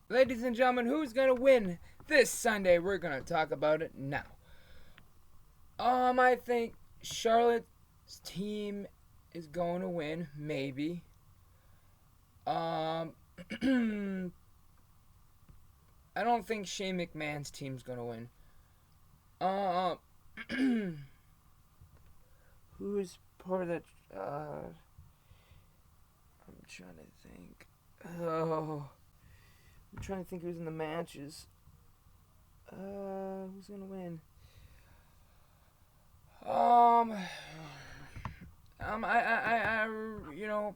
Ladies and gentlemen, who's going to win this Sunday? We're going to talk about it now. I think Charlotte's team is going to win, maybe. Um, I don't think Shane McMahon's team's going to win. Uh, who's part of that? I'm trying to think. Oh, I'm trying to think who's in the matches. Who's gonna win? Um, you know,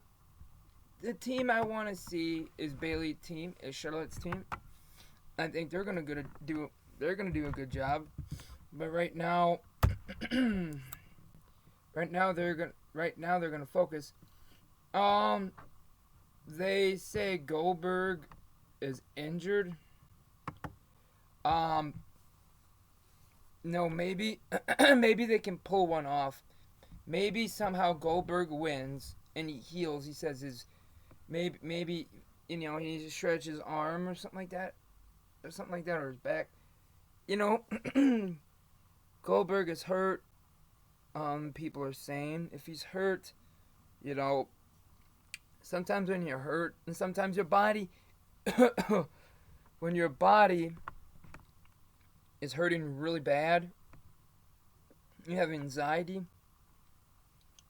the team I want to see is Bailey's team, is Charlotte's team. I think they're gonna do a good job. But right now they're gonna focus. Um, they say Goldberg is injured. Um, no, maybe maybe they can pull one off. Maybe somehow Goldberg wins and he heals. He says his maybe he needs to stretch his arm or something like that, or his back. You know, Goldberg is hurt. People are saying if he's hurt, you know, sometimes when you're hurt, and sometimes your body, when your body is hurting really bad, you have anxiety.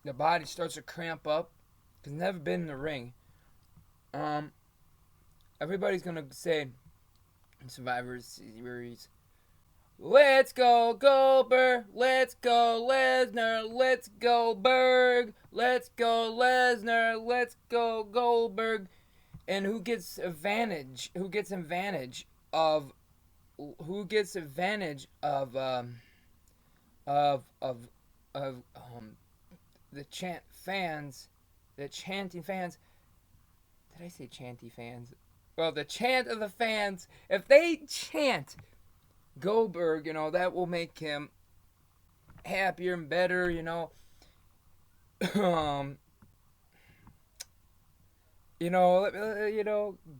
The body starts to cramp up because it's never been in the ring. Um, Everybody's gonna say in Survivor Series, "Let's go Goldberg, let's go Lesnar, let's go Berg, let's go Lesnar, let's go Goldberg," and who gets advantage? Of who gets advantage of the chanting fans. Did I say chanty fans? Well, the chant of the fans. If they chant Goldberg, that will make him happier and better. um,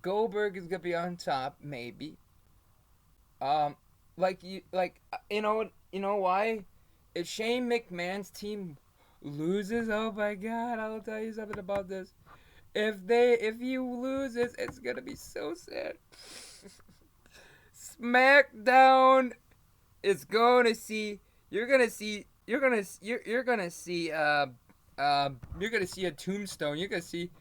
Goldberg is gonna be on top, maybe. Um, you know why? If Shane McMahon's team loses, oh my God, I'll tell you something about this. If you lose, it's gonna be so sad. SmackDown is going to see. You're gonna see. You're gonna see. You're gonna see a tombstone. You're gonna see.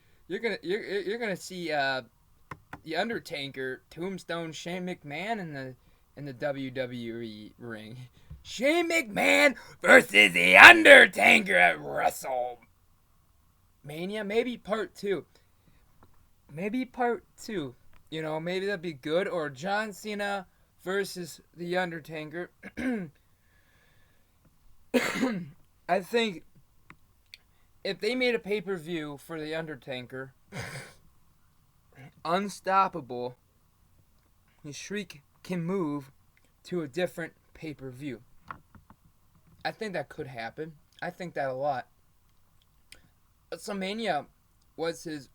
The Undertaker, Tombstone, Shane McMahon in the WWE ring. Shane McMahon versus the Undertaker at WrestleMania. Maybe part two. Maybe part two. Maybe that'd be good. Or John Cena versus the Undertaker. I think if they made a pay-per-view for the Undertaker, Unstoppable, his Shriek can move to a different pay-per-view. I think that could happen. I think that a lot. WrestleMania was his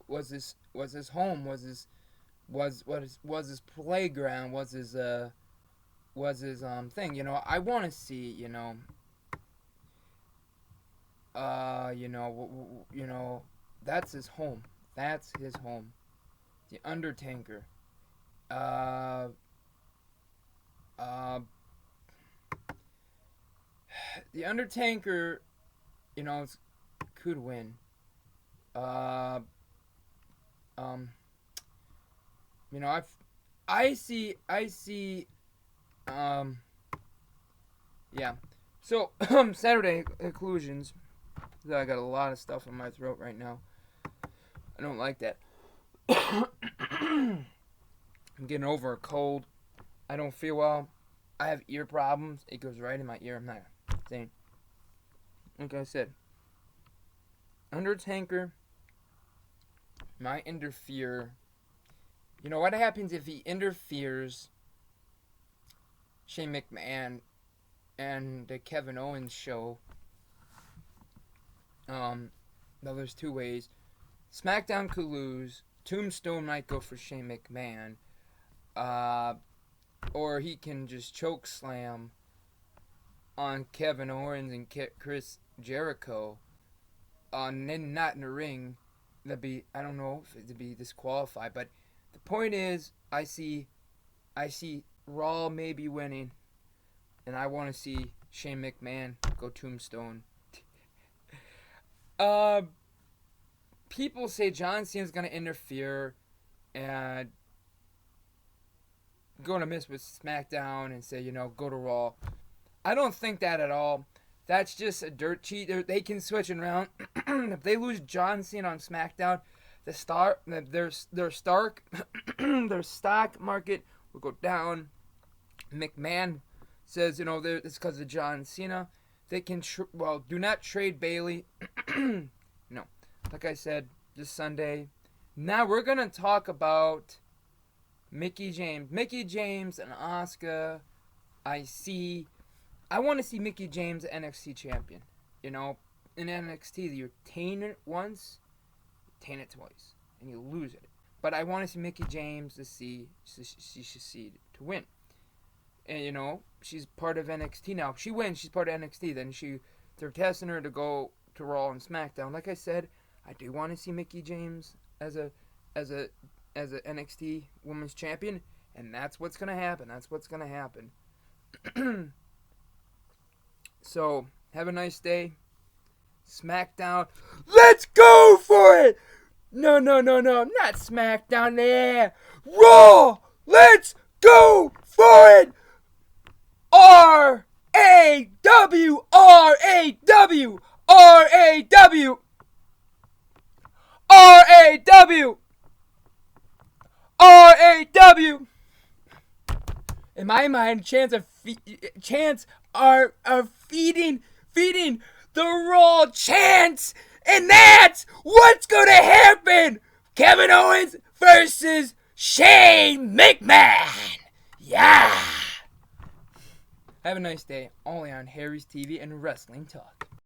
home, was his playground, was his thing. I want to see, that's his home. That's his home. The Undertaker. Uh, uh, the Undertaker, could win. Uh, um, I see, um, yeah. So, Saturday conclusions. I got a lot of stuff in my throat right now. I don't like that. I'm getting over a cold. I don't feel well. I have ear problems. It goes right in my ear. I'm not saying. Like I said, Undertaker might interfere. What happens if he interferes Shane McMahon and the Kevin Owens show? Well, there's two ways. SmackDown could lose. Tombstone might go for Shane McMahon. Uh, or he can just choke slam on Kevin Owens and Chris Jericho. And not in the ring. I don't know if it'd be disqualified, but the point is, I see Raw maybe winning, and I want to see Shane McMahon go Tombstone. uh, People say John Cena's gonna interfere and going to miss with SmackDown and say, go to Raw. I don't think that at all. That's just a dirt cheat. They can switch it around. If they lose John Cena on SmackDown, their stock market will go down. McMahon says, it's because of John Cena. They can, do not trade Bayley. No. Like I said, this Sunday. Now we're going to talk about Mickie James. Mickie James and Asuka. I want to see Mickie James NXT champion. In NXT, you attain it once, attain it twice, and you lose it. But I want to see Mickie James to win. And, she's part of NXT now. If she wins, she's part of NXT. Then they're testing her to go to Raw and SmackDown. Like I said, I do want to see Mickie James as a NXT Women's Champion, and that's what's gonna happen. So have a nice day. SmackDown, let's go for it. No, not SmackDown. There, Raw, let's go for it. R-A-W, R-A-W, R-A-W, R-A-W, R-A-W. In my mind, chants are feeding the Raw chants, and that's what's gonna happen. Kevin Owens versus Shane McMahon. Yeah. Have a nice day. Only on Harry's TV and Wrestling Talk.